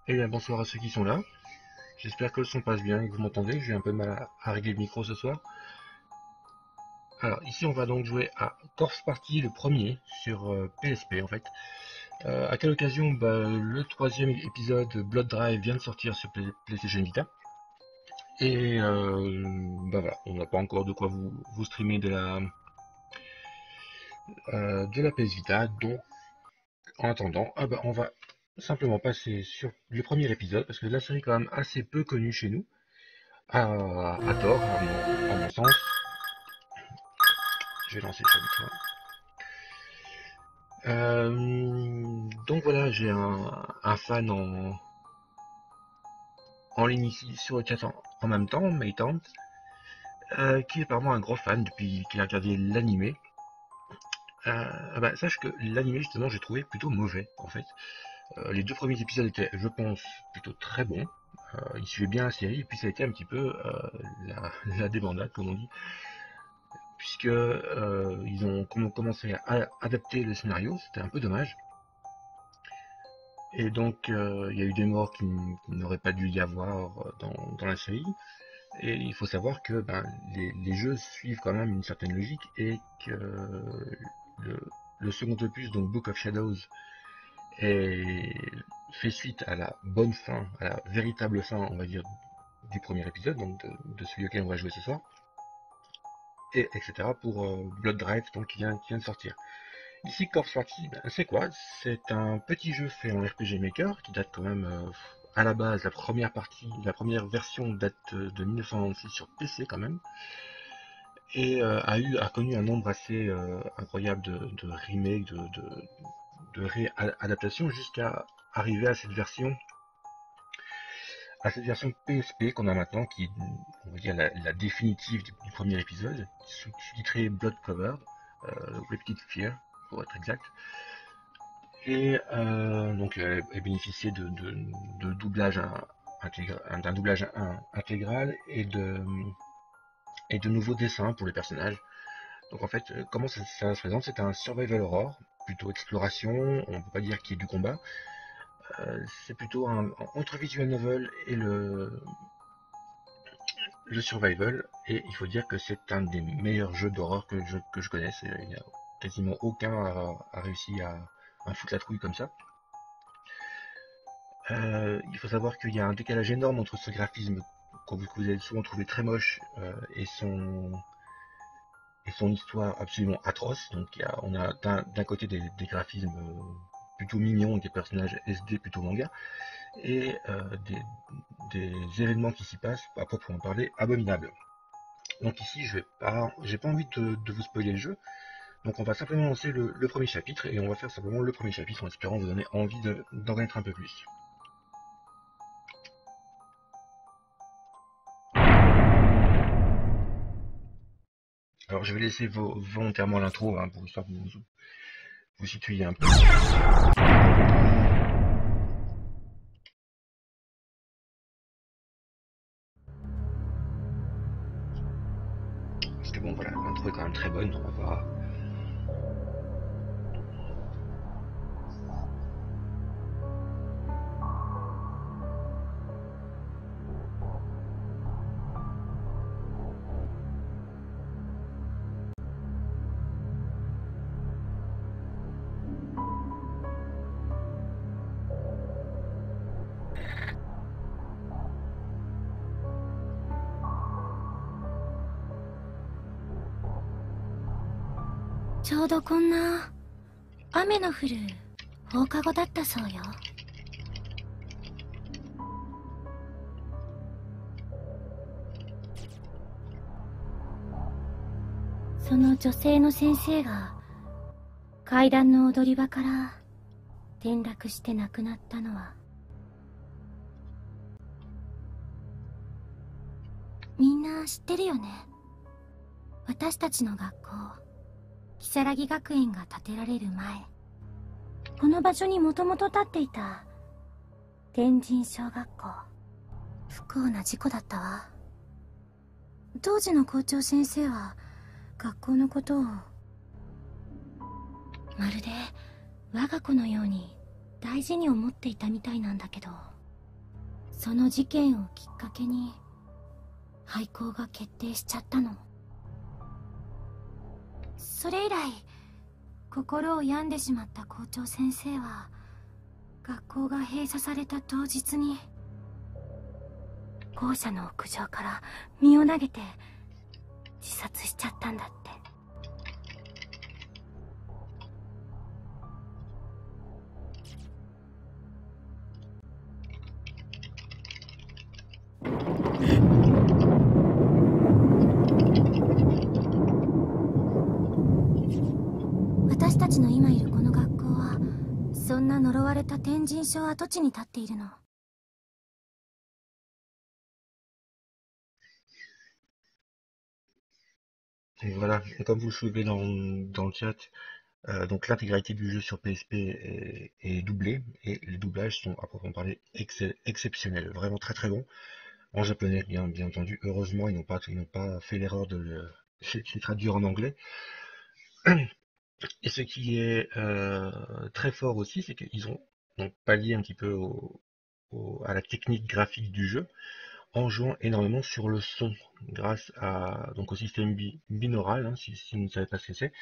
Eh bien, bonsoir à ceux qui sont là. J'espère que le son passe bien et que vous m'entendez. J'ai un peu de mal à régler le micro ce soir. Alors, ici, on va donc jouer à Corpse Party, le premier, sur PSP en fait. À quelle occasion le troisième épisode Blood Drive vient de sortir sur PlayStation Vita. Et voilà, on n'a pas encore de quoi vous streamer de la PS Vita. Donc, en attendant, on va simplement passer sur le premier épisode, parce que la série est quand même assez peu connue chez nous. À tort, à mon sens. Je vais lancer ça vite fait. Donc voilà, j'ai un fan en ligne ici sur le chat en même temps, Maytant, qui est apparemment un gros fan depuis qu'il a regardé l'animé. Sache que l'animé justement j'ai trouvé plutôt mauvais en fait. Les deux premiers épisodes étaient, je pense, plutôt très bons. Ils suivaient bien la série et puis ça a été un petit peu la débandade comme on dit, puisque ils ont commencé à adapter le scénario, c'était un peu dommage. Et donc, il y a eu des morts qui n'auraient pas dû y avoir dans la série. Et il faut savoir que les jeux suivent quand même une certaine logique et que le, le second opus, donc Book of Shadows, fait suite à la bonne fin, à la véritable fin, on va dire, du premier épisode, donc de celui auquel on va jouer ce soir, et etc. pour Blood Drive, donc qui vient de sortir. Ici, Corpse Party, c'est quoi? C'est un petit jeu fait en RPG Maker qui date quand même à la base, la première partie, la première version date de 1996 sur PC quand même, et a connu un nombre assez incroyable de remakes, de réadaptations jusqu'à arriver à cette version PSP qu'on a maintenant, qui est, on va dire, la définitive du premier épisode, sous-titré Blood Covered, Repeated Fear, pour être exact. Et donc elle bénéficiait de doublage d'un doublage intégral et de nouveaux dessins pour les personnages. Donc en fait, comment ça se présente? C'est un survival horror, plutôt exploration, on peut pas dire qu'il y ait du combat. C'est plutôt entre visual novel et le survival, et il faut dire que c'est un des meilleurs jeux d'horreur que je connaisse. Il n'y a quasiment aucun a réussi à foutre la trouille comme ça. Il faut savoir qu'il y a un décalage énorme entre ce graphisme que vous allez souvent trouver très moche et son histoire absolument atroce. Donc on a d'un côté des graphismes plutôt mignons, des personnages SD plutôt manga, et des événements qui s'y passent, à proprement parler, abominables. Donc ici, j'ai pas envie de vous spoiler le jeu, donc on va simplement lancer le premier chapitre, et on va faire simplement le premier chapitre en espérant vous donner envie d'en connaître un peu plus. Alors je vais laisser volontairement l'intro pour histoire que vous situiez un peu. Parce que bon voilà, l'intro est quand même très bonne, on va voir.ちょうどこんな雨の降る放課後だったそうよ。その女性の先生が階段の踊り場から転落して亡くなったのは、みんな知ってるよね。私たちの学校、如月学園が建てられる前、この場所にもともと建っていた天神小学校。不幸な事故だったわ。当時の校長先生は学校のことをまるで我が子のように大事に思っていたみたいなんだけど。その事件をきっかけに廃校が決定しちゃったの。それ以来心を病んでしまった校長先生は学校が閉鎖された当日に校舎の屋上から身を投げて自殺しちゃったんだって。私たちの今いるこの学校はそんな呪われた天神省跡地に立っているの。Et voilà, et comme vous le soulevez dans le chat, donc l'intégralité du jeu sur PSP est doublée, et les doublages sont à proprement parler exceptionnels, vraiment très très bons. En japonais, bien entendu. Heureusement, ils n'ont pas fait l'erreur de les traduire en anglais. Et ce qui est très fort aussi, c'est qu'ils ont donc pallié un petit peu à la technique graphique du jeu en jouant énormément sur le son, grâce donc au système binaural, hein, si vous ne savez pas ce que c'est.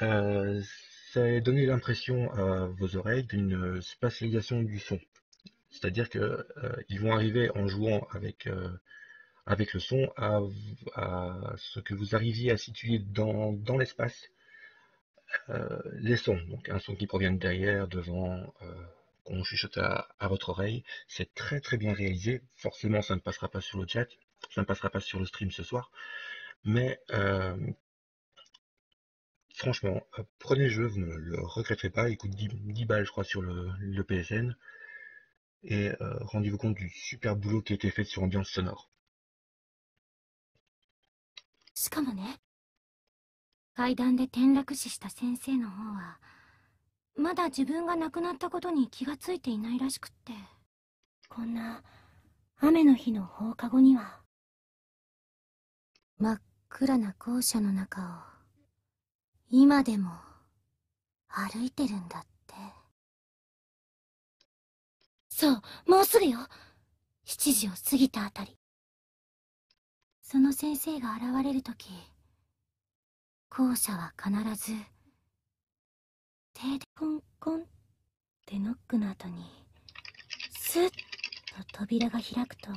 Ça a donné l'impression à vos oreilles d'une spatialisation du son. C'est-à-dire que ils vont arriver en jouant avec le son à ce que vous arriviez à situer dans l'espace les sons. Donc un son qui provient de derrière, devant, qu'on chuchote à votre oreille. C'est très très bien réalisé. Forcément, ça ne passera pas sur le chat, ça ne passera pas sur le stream ce soir. Mais franchement, prenez le jeu, vous ne le regretterez pas. Il coûte 10 balles, je crois, sur le PSN. Et rendez-vous compte du super boulot qui a été fait sur ambiance sonore. しかもね、階段で転落死した先生の方はまだ自分が亡くなったことに気がついていないらしくって、こんな雨の日の放課後には真っ暗な校舎の中を今でも歩いてるんだって。そう、もうすぐよ。7時を過ぎたあたり。その先生が現れるとき、校舎は必ず手でコンコンってノックの後にスッと扉が開くと、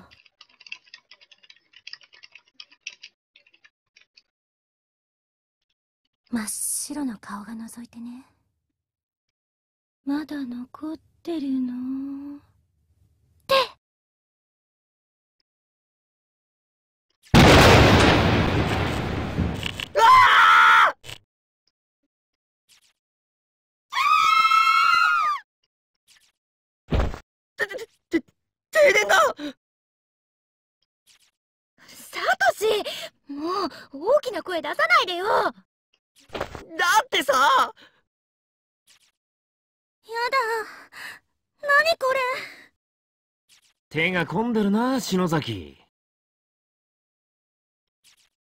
真っ白の顔が覗いてね、まだ残ってるのって停電だ。サトシ、もう大きな声出さないでよ。だってさ。やだ、何これ。手が込んでるな、篠崎。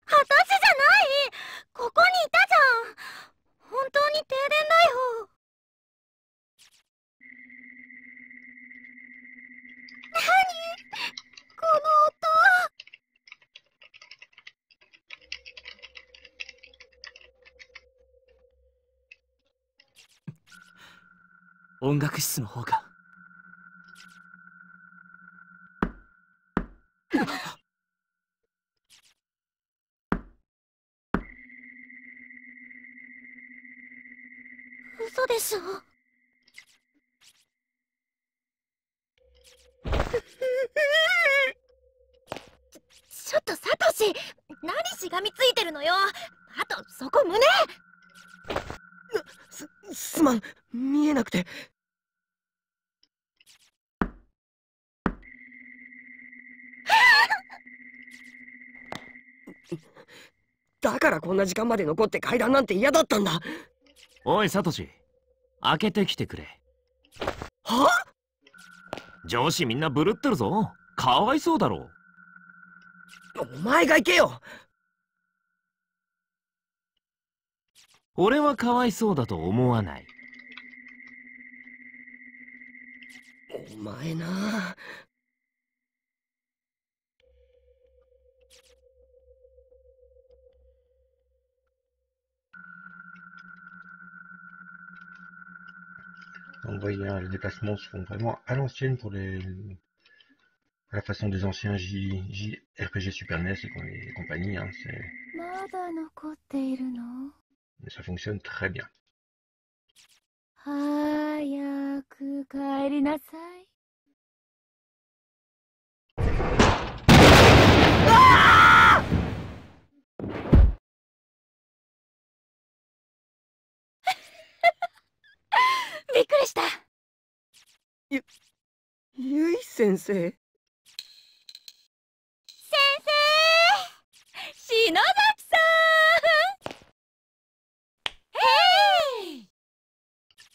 私じゃない。ここにいたじゃん。本当に停電だよ。何この音。音楽室の方が。嘘でしょ。ちょっとサトシ、何しがみついてるのよ。あとそこ胸。すまん、見えなくて。だからこんな時間まで残って階段なんて嫌だったんだ。おいサトシ、開けてきてくれ。は？上司みんなブルってるぞ。かわいそうだろ。お前が行けよ。俺はかわいそうだと思わない。お前な。Donc vous voyez, hein, les déplacements se font vraiment à l'ancienne pour à la façon des anciens JRPG Super NES et compagnie. Hein,まだ残っているの？ mais ça fonctionne très bien. 早く帰りなさい。びっくりした。ゆい先生。先生、篠崎さん。へい。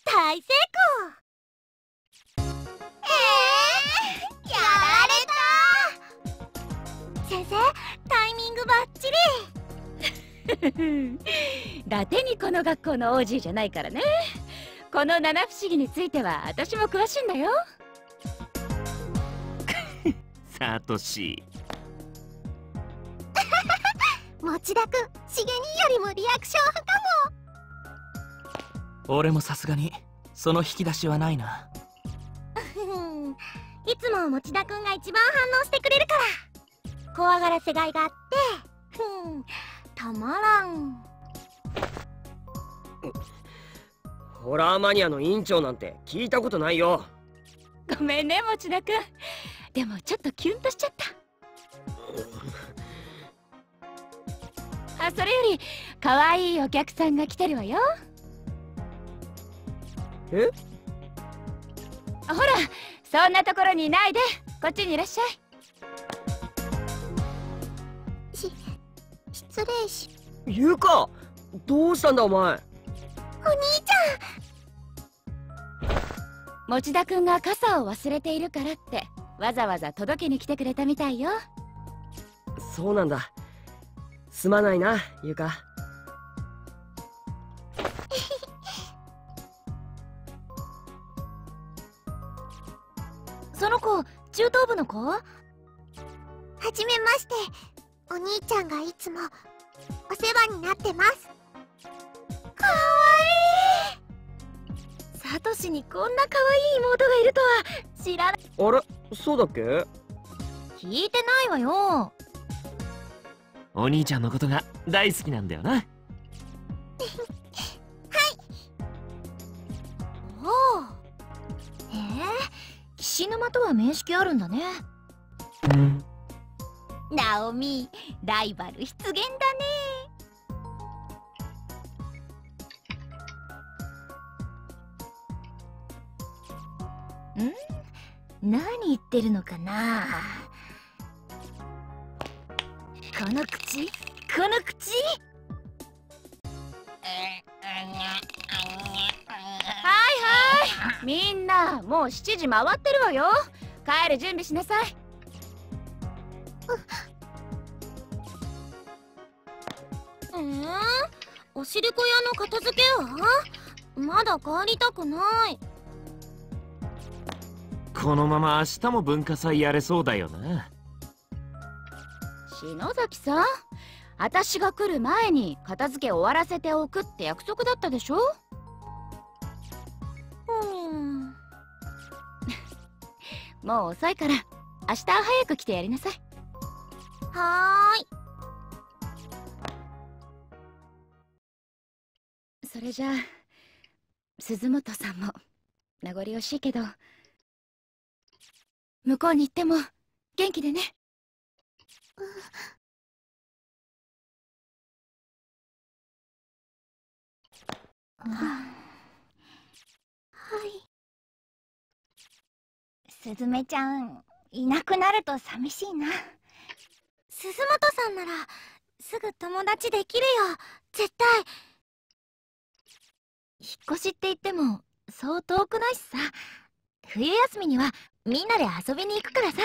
大成功。やられた。先生、タイミングバッチリ。ラテニコの学校の OG じゃないからね。この七不思議については私も詳しいんだよ。サトシ。持田くん、しげによりもリアクション派か俺もさすがにその引き出しはないな。も。いつも持田くんが一番反応してくれるから。怖がらせがいがあって、たまらん。ホラーマニアの委員長なんて聞いたことないよ。ごめんね持田くん。でもちょっとキュンとしちゃった。あ、それより可愛いお客さんが来てるわよ。え？ほら、そんなところにいないで、こっちにいらっしゃい。失礼し。ゆか、どうしたんだお前。お兄ち持田くんが傘を忘れているからってわざわざ届けに来てくれたみたいよ。そうなんだ。すまないな、ゆか。その子、中等部の子？ゃん。はじめまして。お兄ちゃんがいつもお世話になってます。かわいい。サトシにこんな可愛い妹がいるとは知らない。あれ、そうだっけ？聞いてないわよ。お兄ちゃんのことが大好きなんだよな。おお。岸沼とは面識あるんだね。ナオミ、ライバル出現だね。何言ってるのかな。この口、この口。はいはい、みんなもう7時回ってるわよ。帰る準備しなさい。おしりこ屋の片付けはまだ帰りたくない。このまま明日も文化祭やれそうだよな。篠崎さん、私が来る前に片付け終わらせておくって約束だったでしょ。もう遅いから明日早く来てやりなさい。はーい。それじゃあ鈴本さんも名残惜しいけど向こうに行っても元気でね。はい。すずめちゃんいなくなると寂しいな。鈴本さんならすぐ友達できるよ、絶対。引っ越しって言ってもそう遠くないしさ。冬休みにはみんなで遊びに行くからさ、